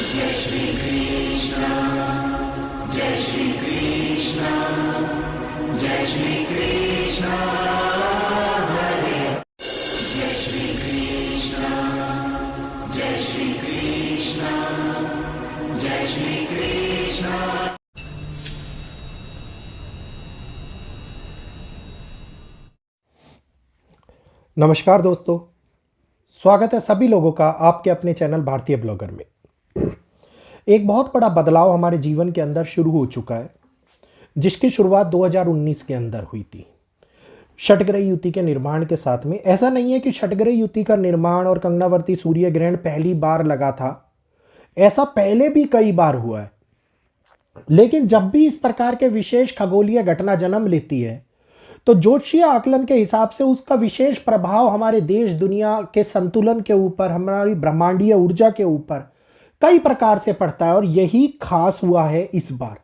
जय श्री कृष्ण जय श्री कृष्ण जय श्री कृष्ण हरे जय श्री कृष्ण जय श्री कृष्ण जय श्री कृष्ण। नमस्कार दोस्तों, स्वागत है सभी लोगों का आपके अपने चैनल भारतीय ब्लॉगर में। एक बहुत बड़ा बदलाव हमारे जीवन के अंदर शुरू हो चुका है, जिसकी शुरुआत 2019 के अंदर हुई थी षटग्रह युति के निर्माण के साथ में। ऐसा नहीं है कि षटग्रह युति का निर्माण और कंगनावर्ती सूर्य ग्रहण पहली बार लगा था, ऐसा पहले भी कई बार हुआ है। लेकिन जब भी इस प्रकार के विशेष खगोलीय घटना जन्म लेती है तो ज्योतिषीय आकलन के हिसाब से उसका विशेष प्रभाव हमारे देश दुनिया के संतुलन के ऊपर, हमारी ब्रह्मांडीय ऊर्जा के ऊपर कई प्रकार से पड़ता है। और यही खास हुआ है इस बार।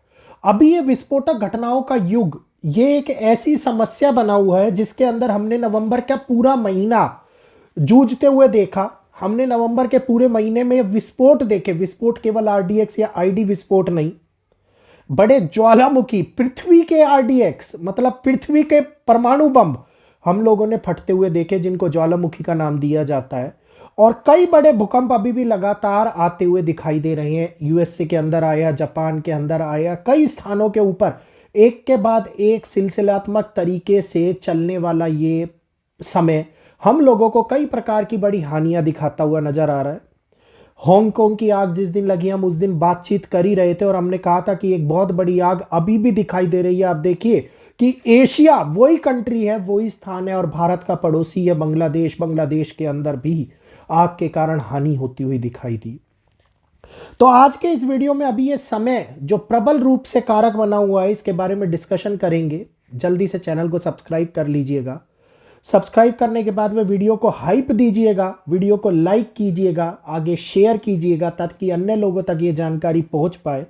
अभी ये विस्फोटक घटनाओं का युग, ये एक ऐसी समस्या बना हुआ है जिसके अंदर हमने नवंबर का पूरा महीना जूझते हुए देखा। हमने नवंबर के पूरे महीने में विस्फोट देखे। विस्फोट केवल आरडीएक्स या आईडी विस्फोट नहीं, बड़े ज्वालामुखी पृथ्वी के आरडीएक्स मतलब पृथ्वी के परमाणु बम हम लोगों ने फटते हुए देखे, जिनको ज्वालामुखी का नाम दिया जाता है। और कई बड़े भूकंप अभी भी लगातार आते हुए दिखाई दे रहे हैं। यूएसए के अंदर आया, जापान के अंदर आया, कई स्थानों के ऊपर एक के बाद एक सिलसिलात्मक तरीके से चलने वाला ये समय हम लोगों को कई प्रकार की बड़ी हानियां दिखाता हुआ नजर आ रहा है। हांगकांग की आग जिस दिन लगी, हम उस दिन बातचीत कर ही रहे थे और हमने कहा था कि एक बहुत बड़ी आग अभी भी दिखाई दे रही है। आप देखिए कि एशिया वही कंट्री है, वही स्थान है और भारत का पड़ोसी है बांग्लादेश। बांग्लादेश के अंदर भी आग के कारण हानि होती हुई दिखाई दी। तो आज के इस वीडियो में अभी ये समय जो प्रबल रूप से कारक बना हुआ है, इसके बारे में डिस्कशन करेंगे। जल्दी से चैनल को सब्सक्राइब कर लीजिएगा। सब्सक्राइब करने के बाद में वीडियो को हाइप दीजिएगा, वीडियो को लाइक कीजिएगा, आगे शेयर कीजिएगा ताकि अन्य लोगों तक ये जानकारी पहुंच पाए।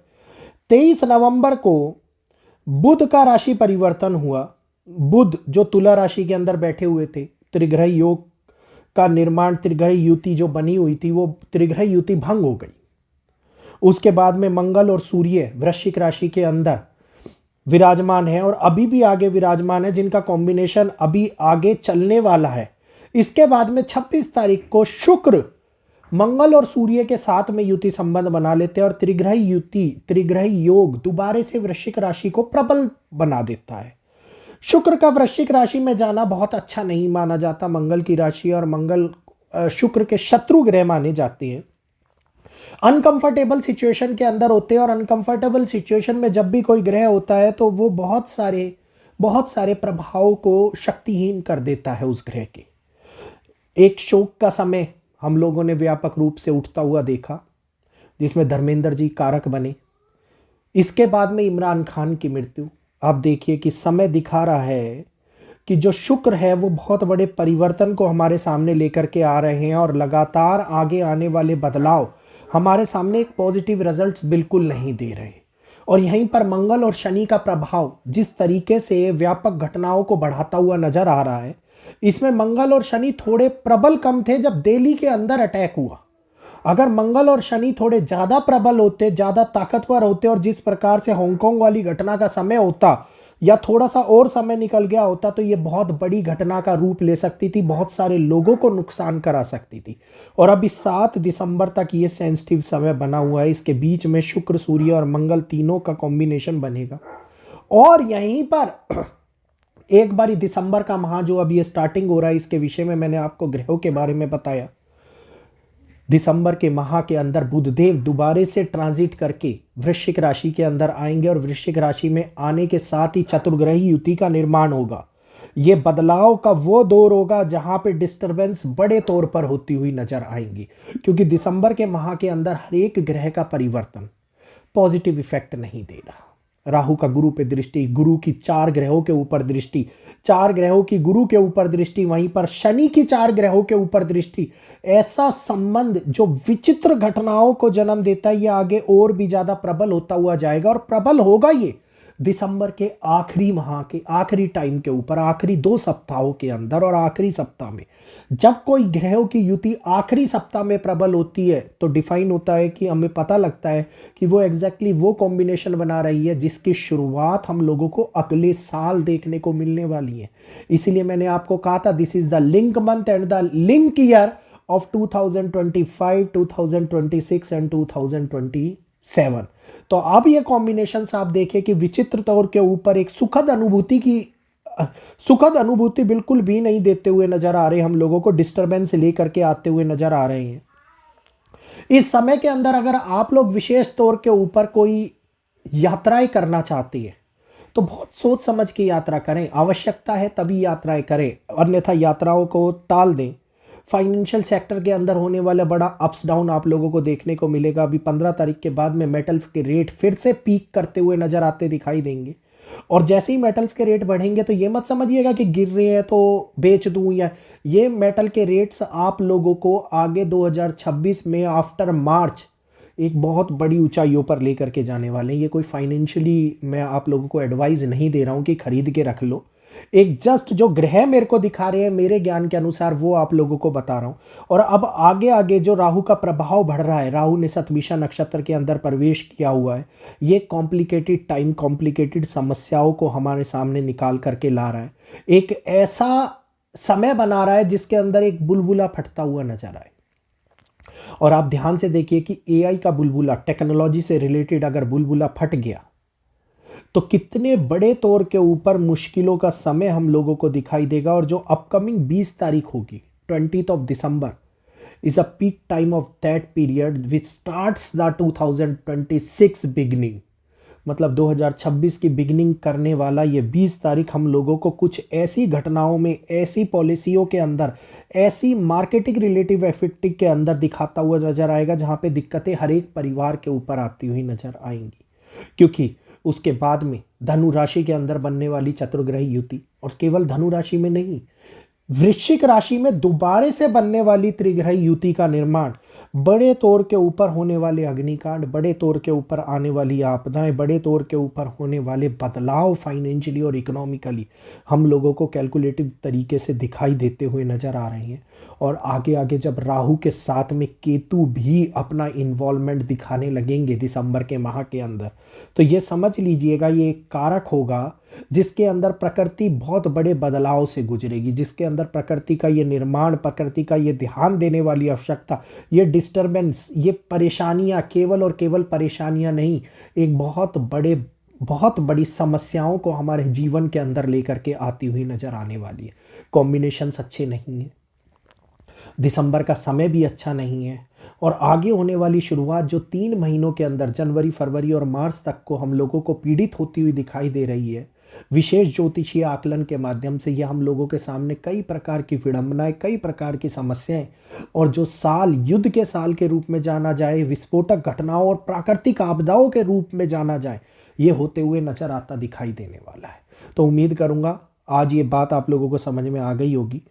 23 नवंबर को बुध का राशि परिवर्तन हुआ। बुध जो तुला राशि के अंदर बैठे हुए थे, त्रिग्रह योग का निर्माण, त्रिग्रह युति जो बनी हुई थी वो त्रिग्रह युति भंग हो गई। उसके बाद में मंगल और सूर्य वृश्चिक राशि के अंदर विराजमान है और अभी भी आगे विराजमान है, जिनका कॉम्बिनेशन अभी आगे चलने वाला है। इसके बाद में 26 तारीख को शुक्र मंगल और सूर्य के साथ में युति संबंध बना लेते हैं और त्रिग्रह युति, त्रिग्रह योग दोबारा से वृश्चिक राशि को प्रबल बना देता है। शुक्र का वृश्चिक राशि में जाना बहुत अच्छा नहीं माना जाता। मंगल की राशि और मंगल शुक्र के शत्रु ग्रह माने जाते हैं। अनकंफर्टेबल सिचुएशन के अंदर होते हैं और अनकंफर्टेबल सिचुएशन में जब भी कोई ग्रह होता है तो वो बहुत सारे प्रभाव को शक्तिहीन कर देता है उस ग्रह के। एक शोक का समय हम लोगों ने व्यापक रूप से उठता हुआ देखा, जिसमें धर्मेंद्र जी कारक बने। इसके बाद में इमरान खान की मृत्यु। आप देखिए कि समय दिखा रहा है कि जो शुक्र है वो बहुत बड़े परिवर्तन को हमारे सामने लेकर के आ रहे हैं और लगातार आगे आने वाले बदलाव हमारे सामने एक पॉजिटिव रिजल्ट्स बिल्कुल नहीं दे रहे। और यहीं पर मंगल और शनि का प्रभाव जिस तरीके से व्यापक घटनाओं को बढ़ाता हुआ नजर आ रहा है, इसमें मंगल और शनि थोड़े प्रबल कम थे जब दिल्ली के अंदर अटैक हुआ। अगर मंगल और शनि थोड़े ज्यादा प्रबल होते, ज्यादा ताकतवर होते और जिस प्रकार से हांगकांग वाली घटना का समय होता या थोड़ा सा और समय निकल गया होता तो ये बहुत बड़ी घटना का रूप ले सकती थी, बहुत सारे लोगों को नुकसान करा सकती थी। और अभी 7 दिसंबर तक ये सेंसिटिव समय बना हुआ है। इसके बीच में शुक्र, सूर्य और मंगल तीनों का कॉम्बिनेशन बनेगा। और यहीं पर एक बार दिसंबर का माह जो अभी स्टार्टिंग हो रहा है, इसके विषय में मैंने आपको ग्रहों के बारे में बताया। दिसंबर के माह के अंदर बुधदेव दोबारे से ट्रांजिट करके वृश्चिक राशि के अंदर आएंगे और वृश्चिक राशि में आने के साथ ही चतुर्ग्रही युति का निर्माण होगा। ये बदलाव का वो दौर होगा जहां पे डिस्टरबेंस बड़े तौर पर होती हुई नजर आएंगी, क्योंकि दिसंबर के माह के अंदर हर एक ग्रह का परिवर्तन पॉजिटिव इफेक्ट नहीं दे रहा। राहु का गुरु पे दृष्टि, गुरु की 4 ग्रहों के ऊपर दृष्टि, 4 ग्रहों की गुरु के ऊपर दृष्टि, वहीं पर शनि की 4 ग्रहों के ऊपर दृष्टि। ऐसा संबंध जो विचित्र घटनाओं को जन्म देता है, ये आगे और भी ज्यादा प्रबल होता हुआ जाएगा और प्रबल होगा ये। दिसंबर के आखिरी माह के आखिरी टाइम के ऊपर, आखिरी 2 सप्ताहों के अंदर और आखिरी सप्ताह में जब कोई ग्रहों की युति आखिरी सप्ताह में प्रबल होती है तो डिफाइन होता है कि हमें पता लगता है कि वो एग्जैक्टली वो कॉम्बिनेशन बना रही है जिसकी शुरुआत हम लोगों को अगले साल देखने को मिलने वाली है। इसीलिए मैंने आपको कहा था this is the link month and the link year of 2025, 2026 and 2027। तो अब ये कॉम्बिनेशन आप देखें कि विचित्र तौर के ऊपर एक सुखद अनुभूति बिल्कुल भी नहीं देते हुए नजर आ रहे, हम लोगों को डिस्टरबेंस लेकर के आते हुए नजर आ रहे हैं। इस समय के अंदर अगर आप लोग विशेष तौर के ऊपर कोई यात्राएं करना चाहती है तो बहुत सोच समझ के यात्रा करें, आवश्यकता है तभी यात्राएं करें, अन्यथा यात्राओं को टाल दें। फाइनेंशियल सेक्टर के अंदर होने वाला बड़ा अप्स डाउन आप लोगों को देखने को मिलेगा। अभी 15 तारीख के बाद में मेटल्स के रेट फिर से पीक करते हुए नजर आते दिखाई देंगे, और जैसे ही मेटल्स के रेट बढ़ेंगे तो ये मत समझिएगा कि गिर रहे हैं तो बेच दूं, या ये मेटल के रेट्स आप लोगों को आगे 2026 में आफ्टर मार्च एक बहुत बड़ी ऊंचाइयों पर लेकर के जाने वाले हैं। ये कोई फाइनेंशियली मैं आप लोगों को एडवाइस नहीं दे रहा हूं कि खरीद के रख लो, एक जस्ट जो ग्रह मेरे को दिखा रहे हैं मेरे ज्ञान के अनुसार वो आप लोगों को बता रहा हूं। और अब आगे आगे जो राहु का प्रभाव बढ़ रहा है, राहु ने शतभिषा नक्षत्र के अंदर प्रवेश किया हुआ है, ये कॉम्प्लिकेटेड टाइम, कॉम्प्लिकेटेड समस्याओं को हमारे सामने निकाल करके ला रहा है। एक ऐसा समय बना रहा है जिसके अंदर एक बुलबुला फटता हुआ नजर आए। और आप ध्यान से देखिए कि एआई का बुलबुला, टेक्नोलॉजी से रिलेटेड अगर बुलबुला फट गया तो कितने बड़े तौर के ऊपर मुश्किलों का समय हम लोगों को दिखाई देगा। और जो अपकमिंग 20 तारीख होगी, 20th of December is a peak time of that period which starts the 2026 beginning, मतलब 2026 की बिगिनिंग करने वाला ये 20 तारीख हम लोगों को कुछ ऐसी घटनाओं में, ऐसी पॉलिसियों के अंदर, ऐसी मार्केटिंग रिलेटिव इफेक्ट के अंदर दिखाता हुआ नजर आएगा जहां पे दिक्कतें हर एक परिवार के ऊपर आती हुई नजर आएंगी। क्योंकि उसके बाद में धनु राशि के अंदर बनने वाली चतुर्ग्रही युति, और केवल धनु राशि में नहीं, वृश्चिक राशि में दोबारा से बनने वाली त्रिग्रही युति का निर्माण, बड़े तौर के ऊपर होने वाले अग्निकांड, बड़े तौर के ऊपर आने वाली आपदाएं, बड़े तौर के ऊपर होने वाले बदलाव फाइनेंशियली और इकोनॉमिकली हम लोगों को कैलकुलेटिव तरीके से दिखाई देते हुए नजर आ रहे हैं। और आगे आगे जब राहु के साथ में केतु भी अपना इन्वॉल्वमेंट दिखाने लगेंगे दिसंबर के माह के अंदर, तो ये समझ लीजिएगा ये एक कारक होगा जिसके अंदर प्रकृति बहुत बड़े बदलाव से गुजरेगी, जिसके अंदर प्रकृति का ये निर्माण, प्रकृति का ये ध्यान देने वाली आवश्यकता, ये डिस्टर्बेंस, ये परेशानियां केवल और केवल परेशानियां नहीं, एक बहुत बड़ी समस्याओं को हमारे जीवन के अंदर लेकर के आती हुई नजर आने वाली है। कॉम्बिनेशंस अच्छे नहीं है, दिसंबर का समय भी अच्छा नहीं है, और आगे होने वाली शुरुआत जो 3 महीनों के अंदर जनवरी, फरवरी और मार्च तक को हम लोगों को पीड़ित होती हुई दिखाई दे रही है, विशेष ज्योतिषीय आकलन के माध्यम से यह हम लोगों के सामने कई प्रकार की विडंबनाएं, कई प्रकार की समस्याएं, और जो साल युद्ध के साल के रूप में जाना जाए, विस्फोटक घटनाओं और प्राकृतिक आपदाओं के रूप में जाना जाए, ये होते हुए नजर आता दिखाई देने वाला है। तो उम्मीद करूंगा आज ये बात आप लोगों को समझ में आ गई होगी,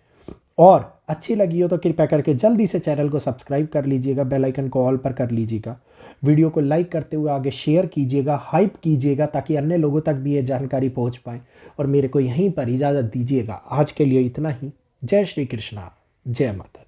और अच्छी लगी हो तो कृपया करके जल्दी से चैनल को सब्सक्राइब कर लीजिएगा, बेल आइकन को ऑल पर कर लीजिएगा, वीडियो को लाइक करते हुए आगे शेयर कीजिएगा, हाइप कीजिएगा ताकि अन्य लोगों तक भी ये जानकारी पहुंच पाए। और मेरे को यहीं पर इजाज़त दीजिएगा, आज के लिए इतना ही। जय श्री कृष्णा, जय माता।